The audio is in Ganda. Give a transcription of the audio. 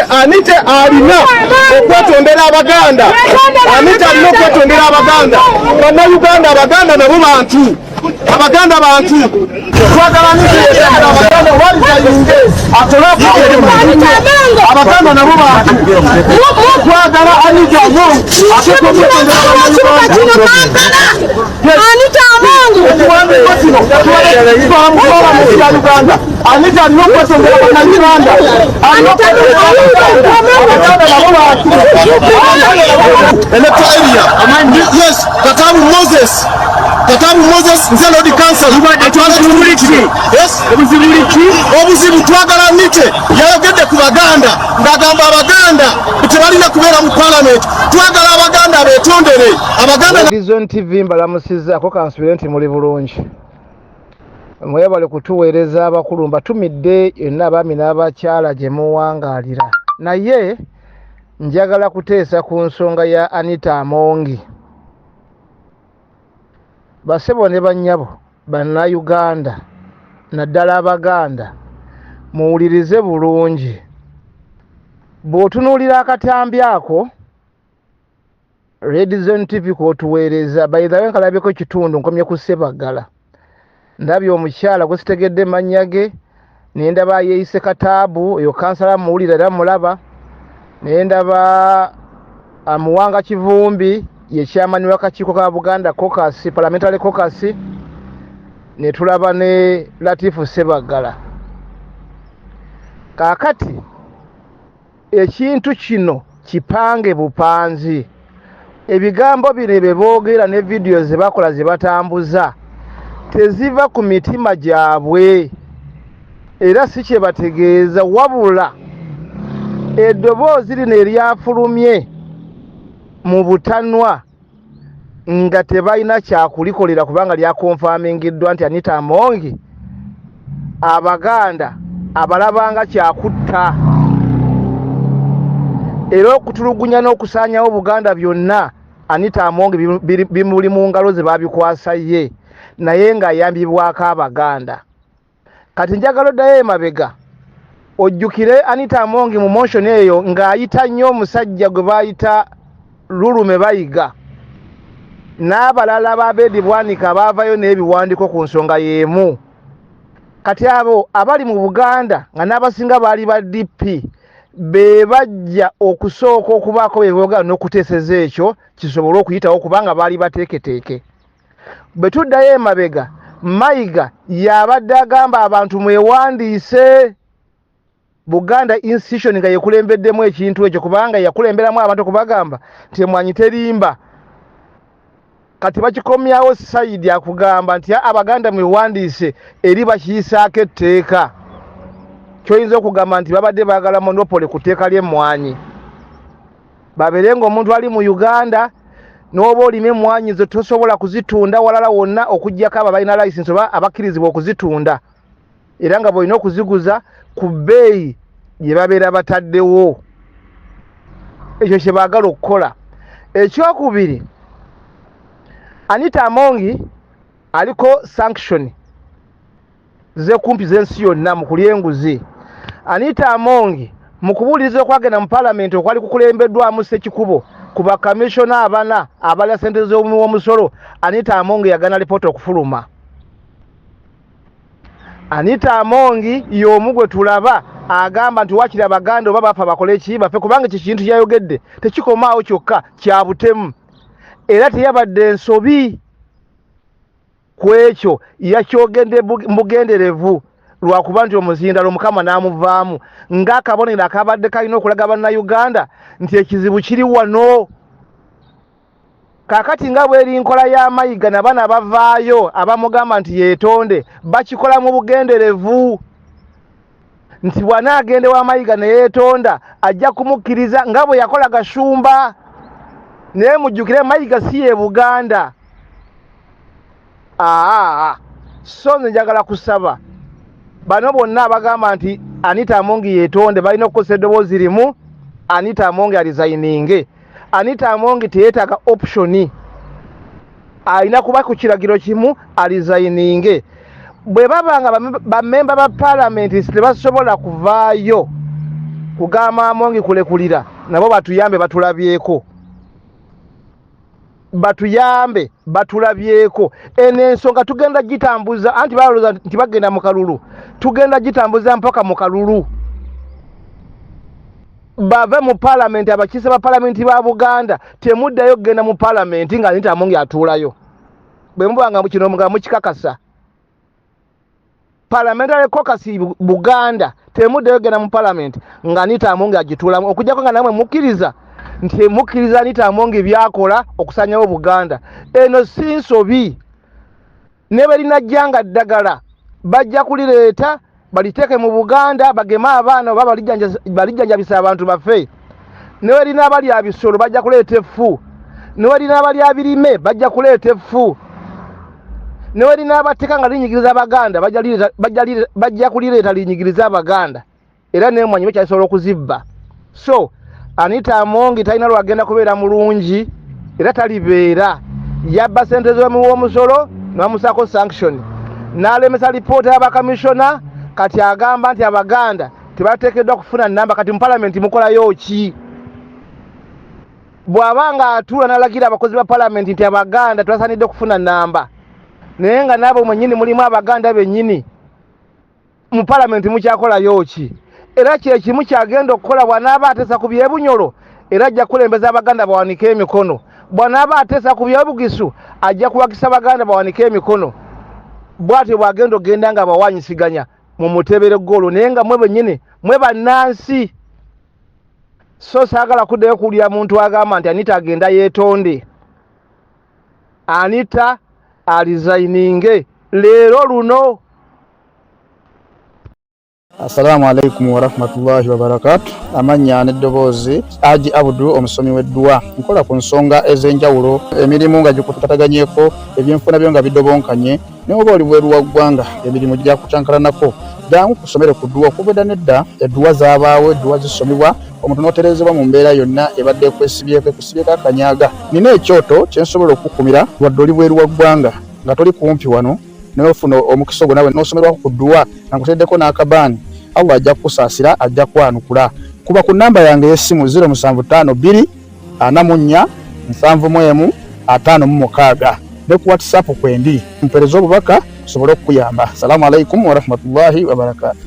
Anita alina okwetondera Abaganda. Anita alina okwetondera Abaganda. Bannayuganda Abaganda nabo bantu. Abaganda bantu. Twagala Anita Abaganda walizayinge atole Abaganda nabo bantu. Twagala Anita Among atekwetondera Anita Among Uganda. Anita alina okwetondera Uganda. Yes, Katabu Moses nzelo di council yes obuzibu twagala Anita yayogedde ku Baganda ngagamba Abaganda tebalina kubeera mu parliament twagala Abaganda betondere Abaganda Vision TV mbalamusizaako kansubire nti muli bulungi mwebale kutuweereza abakulu mbatumidde yonna abaami n'abakyala gye muwangaalira naye njagala kuteesa ku nsonga ya Anita Among. Basebo ne bannyabo bannayuganda naddala Abaganda muwulirize bulungi. Bw'otunuulira akatambi ako Redizen TV k'otuweereza bayithawe nkalabeko kitundu nkomye ku Sebagala. Ndabye omukyala gwe sitegedde mannya ge ne ndaba yeeyise Kataabu eyo kansala muwulira era mulaba ne ndaba Amuwanga Kivumbi ye chairman w'akakiiko ka Buganda Caucus Parliamentary Caucus ne tulaba ne Latifu Sebagala. Kaakati ekintu kino kipange bupanzi ebigambo bino bye boogera ne video ze bakola ze batambuza teziva ku mitima gyabwe era si kye bategeeza wabula eddoboozi lino eryafulumye mu butanwa nga tebalina kyakulikolera kubanga lyakonfamingiddwa nti Anita Among Abaganda abalabanga kyakutta era okutulugunya n'okusaanyawo Buganda byonna Anita Among bimuli mu ngalo ze babikwasa ye naye ng'ayambibwako Abaganda. Kati njagala oddayo emabega ojjukire Anita Among mu motion eyo ng'ayita nnyo omusajja gwe bayita Lulume Bayiga n'abalala b'Abedi Bwanika baavayo n'ebiwandiiko ku nsonga y'emu. Kati abo abali mu Buganda nga n'abasinga baali ba DP be bajja okusooka okubaako beeboga n'okuteeseza ekyo kisobole okuyitawo kubanga baali bateeketeeke. Bwe tuddayo emabega Mayiga yabadde agamba abantu mwewandiise Buganda institution nga yekulembeddemu ekintu ekyo kubanga yakulemberamu abantu kubagamba nti emwanyi terimba. Kati bakikomyawo side akugamba nti Abaganda mwewandiise eri bakiyisaako etteeka. Kyoyinza okugamba nti babadde baagala monopoly ku tteeka ly'emmwanyi. Babeere ng'omuntu ali mu Uganda n'oba olima emmwanyi zo tosobola kuzitunda walala wonna okuggyako abo balina license oba abakkirizibwa okuzitunda era nga bw'olina okuziguza ku bbeeyi gye babeera bataddewo. Ekyo kye baagala okukola. Ekyokubiri Anita Among aliko sanction zekumpi z'ensi yonna mu kulya enguzi. Anita Among mu kubuuliriza okwagenda mu palamenti okwali kukulembeddwamu Ssekikubo ku bakamishona abana abalya ssente z'omusolo Anita Among yagana lipoota okufuluma. Anita Among y'omu gwe tulaba agamba nti wakiri Abaganda oba bafa bakole eki bafe kubanga ekyo kintu kyayogedde tekikomaawo kyokka kya butemu era teyabadde ensobi ku ekyo yakyogedde mugenderevu lwakuba nti omuzindalo Mukama n'amuvaamu ng'akabonero akabadde kalina okulaga bannayuganda nti ekizibu kiri wano. kakati nga bweri nkola ya mayiga nabana bavaayo abamugamba nti yeetonde bakikola mu bugenderevu nti bwana agende wa mayiga ne yeetonda ajja kumukkiriza nga bwe yakola Gashumba naye mujjukire mayiga si ye Buganda. So nze njagala kusaba bano bonna abagamba nti Anita Among yeetonde balina okukozesa eddoboozi limu, Anita Among alizayininge. Anita Among teyeetaaga optioni, alina kuba ku kiragiro kimu alizayininge. Bwe babanga bamemba ba paalamenti tebasobola kuvaayo kugamba Among kulekulira, nabo batuyambe batulabyeko. Batuyambe batulabyeko. Ensonga tugenda gitambuza anti balooza nti bagenda mu kalulu. Tugenda gitambuza mpaka mu kalulu. Bave mu paalamenti abakiise ba paalamenti ba Buganda temuddayo kugenda mu paalamenti nga Anita Among atuulayo. Bwe mubanga mu kino nga mukikakasa. Parliamentary caucus Buganda temuddayo kugenda mu paalamenti nga Anita Among agituulamu okujjako nga namwe mukkiriza nti mukkiriza Anita Among byakola okusanyawo Buganda. Eno si nsobi. Ne bwe linajjanga ddagala bajja kulireeta baliteeke mu Buganda bageme abaana oba balijjanjabisa abantu baffe. Ne bwe lina abali abisolo bajja kuleeta effu. Ne bwe lina abali abirime bajja kuleeta effu. Ne bwe lina abateeka nga linyigiriza Abaganda bajja kulireeta linyigiriza Abaganda. Era n'emwanyi bakyasobola okuzibba. So Anita Among talina lwagenda kubeera mulungi era talibeera. Yabba ssente z'omusolo n'amusaako sanction. N'alemesa lipoota y'abakamishona kati agamba nti Abaganda tebateekeddwa kufuna nnamba. Kati mu paalamenti mukolayo ki? Bw'abanga atuula n'alagira abakozi ba paalamenti nti Abaganda tebasaanidde kufuna nnamba, naye nga n'abo mwennyini mulimu Abaganda bennyini, mu paalamenti mukyakolayo ki? Era kye kimu kyagenda okukola bw'anaaba ateesa ku byebunyolo, era ajja kulembeza Abaganda bawanike emikono. Bw'anaaba ateesa ku byebugisu ajja kuwakisa Abaganda bawanike emikono. Bw'atyo bw'agenda okgenda nga bawanyisiganya mu mutebere golo, naye nga mwe bennyini mwe bannansi. So saagala kuddayo kuwulira muntu agamba nti Anita agenda yeetonde. Anita alizayininge leero luno. Assalamu alaikum wa rahmatullahi wa barakatuh. Amanya n'eddoboozi Haji Abdu omusomi w'eddua. Nkola ku nsonga ez'enjawulo, emirimu nga gikutukataganyeeko, ebyenfuna byo nga bidobonkanye, ne oba oli bweru wa ggwanga emirimu gya kucankalanako. Jjangu kusomere ku ddua. Okuva nedda eddua zaabaawo, eddua zisomebwa, omuntu n'otereezebwa mu mbeera yonna ebadde ekwesibyeko akanyaaga. Nina ekyoto kye nsobola okukukumira wadde oli bweru wa ggwanga nga toli kumpi wano n'ofuna omukisa ogwo nawe n'osomerwako ku ddua nga nkuteddeko n'akabaani. Allah ajja kukusaasira, ajja kwanukula. Kuba ku nnamba yange y'essimu 0752 44 71 56 ne ku WhatsApp kwendi mpereza obubaka sobole okukuyamba. Assalamu alaikum wa rahmatullahi wa barakatuh.